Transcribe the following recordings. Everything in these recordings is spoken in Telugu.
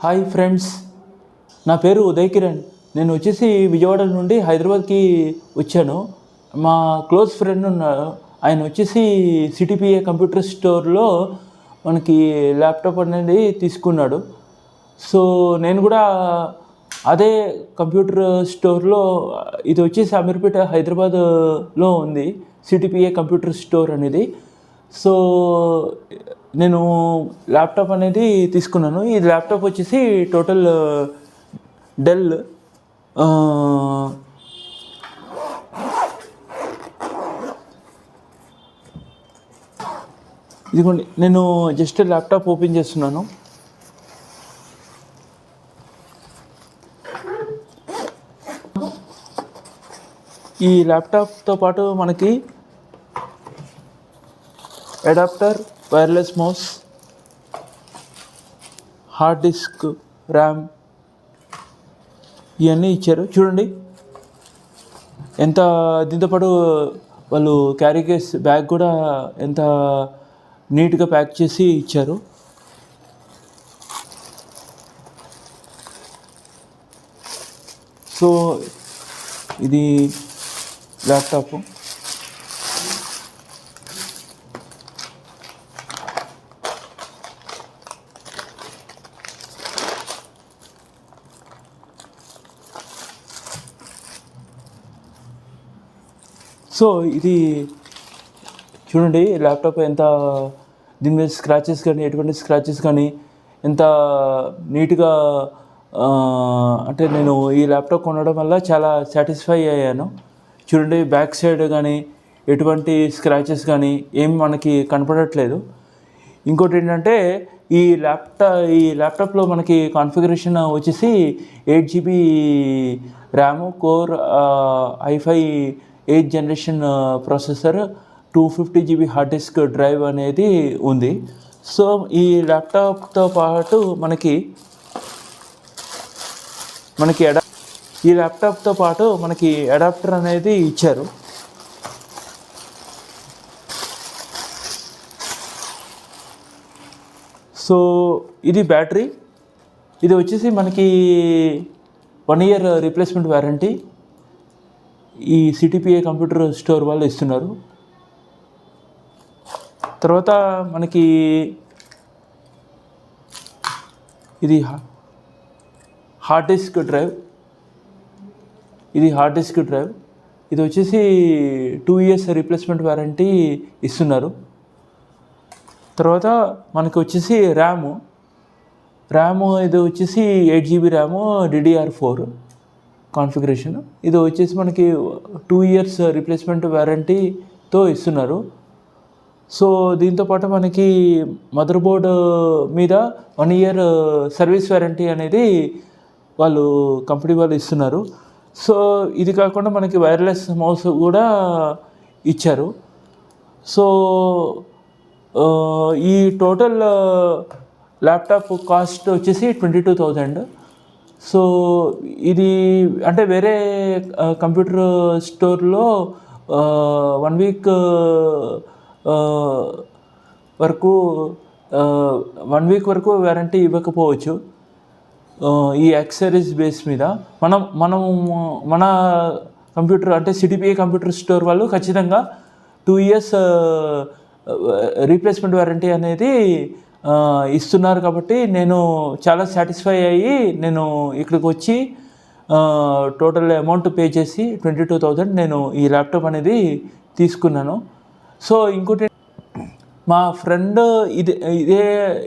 హాయ్ ఫ్రెండ్స్, నా పేరు ఉదయ్ కిరణ్. నేను వచ్చేసి విజయవాడ నుండి హైదరాబాద్కి వచ్చాను. మా క్లోజ్ ఫ్రెండ్ ఉన్నాడు, ఆయన వచ్చేసి సిటీపీఏ కంప్యూటర్ స్టోర్లో మనకి ల్యాప్టాప్ అనేది తీసుకున్నాడు. సో నేను కూడా అదే కంప్యూటర్ స్టోర్లో, ఇది వచ్చేసి అమీర్పేట హైదరాబాద్లో ఉంది సిటీపీఏ కంప్యూటర్ స్టోర్ అనేది. సో నేను ల్యాప్టాప్ అనేది తీసుకున్నాను. ఈ ల్యాప్టాప్ వచ్చేసి టోటల్ డెల్ ఇదిగోండి, నేను జస్ట్ ల్యాప్టాప్ ఓపెన్ చేస్తున్నాను. ఈ ల్యాప్టాప్తో పాటు మనకి adapter, wireless mouse, hard disk, RAM ఇవన్నీ ఇచ్చారు. చూడండి ఎంత, దీంతోపాటు వాళ్ళు క్యారీ కేస్ బ్యాగ్ కూడా ఎంత నీట్గా ప్యాక్ చేసి ఇచ్చారు. సో ఇది ల్యాప్టాప్. సో ఇది చూడండి, ల్యాప్టాప్ ఎంత, దీని మీద స్క్రాచెస్ కానీ, ఎటువంటి స్క్రాచెస్ కానీ ఎంత నీట్గా, అంటే నేను ఈ ల్యాప్టాప్ కొనడం వల్ల చాలా సాటిస్ఫై అయ్యాను. చూడండి, బ్యాక్ సైడ్ కానీ ఎటువంటి స్క్రాచెస్ కానీ ఏం మనకి కనపడట్లేదు. ఇంకోటి ఏంటంటే ఈ ల్యాప్టాప్లో మనకి కాన్ఫిగరేషన్ వచ్చేసి 8GB RAM, core i5 8th generation processor, 250GB hard disk drive అనేది ఉంది. సో ఈ ల్యాప్టాప్తో పాటు ఈ ల్యాప్టాప్తో పాటు మనకి అడాప్టర్ అనేది ఇచ్చారు. సో ఇది బ్యాటరీ. ఇది వచ్చేసి మనకి 1 year రీప్లేస్మెంట్ వారంటీ ఈ సిటీపీఏ కంప్యూటర్ స్టోర్ వాళ్ళు ఇస్తున్నారు. తర్వాత మనకి ఇది హార్డ్ డిస్క్ డ్రైవ్. ఇది వచ్చేసి 2 years రీప్లేస్మెంట్ వారంటీ ఇస్తున్నారు. తర్వాత మనకి వచ్చేసి ర్యామ్, ఇది వచ్చేసి 8GB ర్యామ్, DDR4 కాన్ఫిగరేషన్. ఇది వచ్చేసి మనకి 2 years రీప్లేస్మెంట్ వారంటీతో ఇస్తున్నారు. సో దీంతోపాటు మనకి మదర్ బోర్డ్ మీద 1 year సర్వీస్ వారంటీ అనేది కంపెనీ వాళ్ళు ఇస్తున్నారు. సో ఇది కాకుండా మనకి వైర్లెస్ మౌస్ కూడా ఇచ్చారు. సో ఈ టోటల్ ల్యాప్టాప్ కాస్ట్ వచ్చేసి 22,000. సో ఇది అంటే వేరే కంప్యూటర్ స్టోర్లో 1 week వరకు వారంటీ ఇవ్వకపోవచ్చు. ఈ యాక్సెసరీస్ బేస్ మీద మన కంప్యూటర్ అంటే సిటీపీఏ కంప్యూటర్ స్టోర్ వాళ్ళు ఖచ్చితంగా 2 years రీప్లేస్మెంట్ వారంటీ అనేది ఇస్తున్నారు. కాబట్టి నేను చాలా సాటిస్ఫై అయ్యి నేను ఇక్కడికి వచ్చి టోటల్ అమౌంట్ పే చేసి 22,000 నేను ఈ ల్యాప్టాప్ అనేది తీసుకున్నాను. సో ఇంకోటి, మా ఫ్రెండ్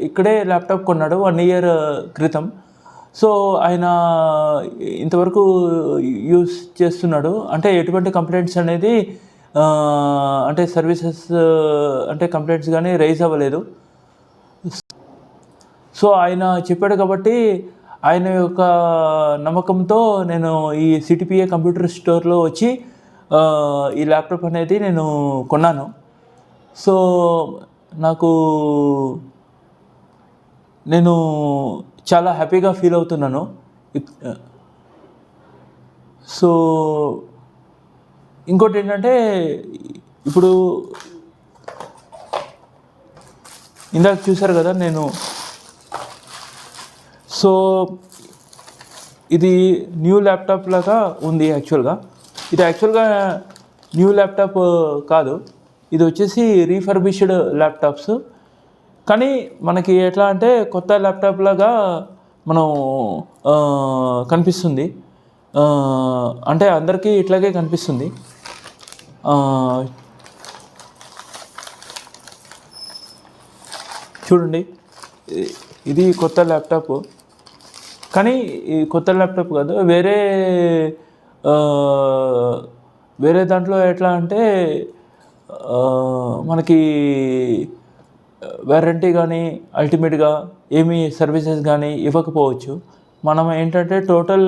ఇక్కడే ల్యాప్టాప్ కొన్నాడు 1 year క్రితం. సో ఆయన ఇంతవరకు యూస్ చేస్తున్నాడు. అంటే ఎటువంటి కంప్లైంట్స్ అనేది అంటే సర్వీసెస్ అంటే కంప్లైంట్స్ కానీ రైజ్ అవ్వలేదు. సో ఆయన చెప్పాడు కాబట్టి ఆయన యొక్క నమ్మకంతో నేను ఈ సిటీపీఏ కంప్యూటర్ స్టోర్లో వచ్చి ఈ ల్యాప్టాప్ అనేది నేను కొన్నాను. సో నేను చాలా హ్యాపీగా ఫీల్ అవుతున్నాను. సో ఇంకోటి ఏంటంటే, ఇప్పుడు ఇందాక చూశారు కదా, సో ఇది న్యూ ల్యాప్టాప్ లాగా ఉంది యాక్చువల్గా. ఇది యాక్చువల్గా న్యూ ల్యాప్టాప్ కాదు, ఇది వచ్చేసి రీఫర్బిష్డ్ ల్యాప్టాప్స్. కానీ మనకి ఎట్లా అంటే కొత్త ల్యాప్టాప్ లాగా మనం కనిపిస్తుంది. అంటే అందరికీ ఇట్లాగే కనిపిస్తుంది. చూడండి, ఇది కొత్త ల్యాప్టాప్. కానీ ఈ కొత్త ల్యాప్టాప్ కాదు, వేరే దాంట్లో ఎట్లా అంటే మనకి వారంటీ కానీ అల్టిమేట్గా ఏమీ సర్వీసెస్ కానీ ఇవ్వకపోవచ్చు. మనం ఏంటంటే టోటల్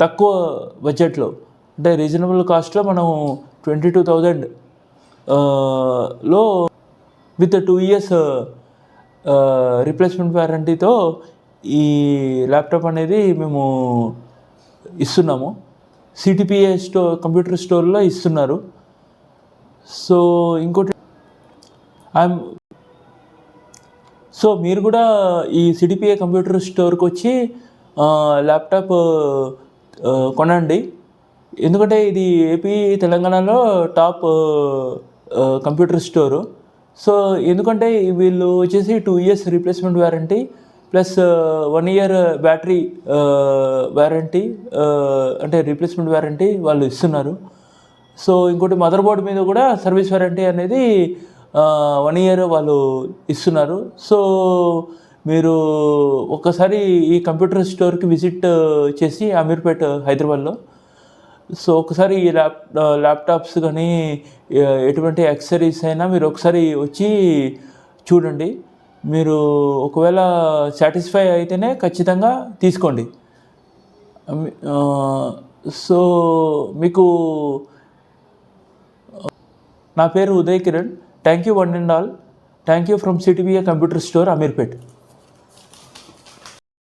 తక్కువ బడ్జెట్లో అంటే రీజనబుల్ కాస్ట్లో మనం 22,000 లో విత్ 2 years రీప్లేస్మెంట్ వారంటీతో ఈ ల్యాప్టాప్ అనేది మేము ఇస్తున్నాము. సిటిపిఏ కంప్యూటర్ స్టోర్లో ఇస్తున్నారు. సో ఇంకోటి సో మీరు కూడా ఈ సిటిపిఏ కంప్యూటర్ స్టోర్కి వచ్చి ల్యాప్టాప్ కొనండి. ఎందుకంటే ఇది ఏపీ తెలంగాణలో టాప్ కంప్యూటర్ స్టోరు. సో ఎందుకంటే వీళ్ళు వచ్చేసి 2 years replacement warranty plus 1 year battery warranty, అంటే రీప్లేస్మెంట్ వారంటీ వాళ్ళు ఇస్తున్నారు. సో ఇంకోటి మదర్ బోర్డ్ మీద కూడా సర్వీస్ వారంటీ అనేది 1 year వాళ్ళు ఇస్తున్నారు. సో మీరు ఒక్కసారి ఈ కంప్యూటర్ స్టోర్కి విజిట్ చేసి అమీర్పేట్ హైదరాబాద్లో, సో ఒకసారి ఈ ల్యాప్టాప్స్ కానీ ఎటువంటి యాక్సెసరీస్ అయినా మీరు ఒకసారి వచ్చి చూడండి. మీరు ఒకవేళ సాటిస్ఫై అయితేనే ఖచ్చితంగా తీసుకోండి. సో మీకు నా పేరు Uday Kiran. Thank you one and all. Thank you from CTPA computer store Ameerpet.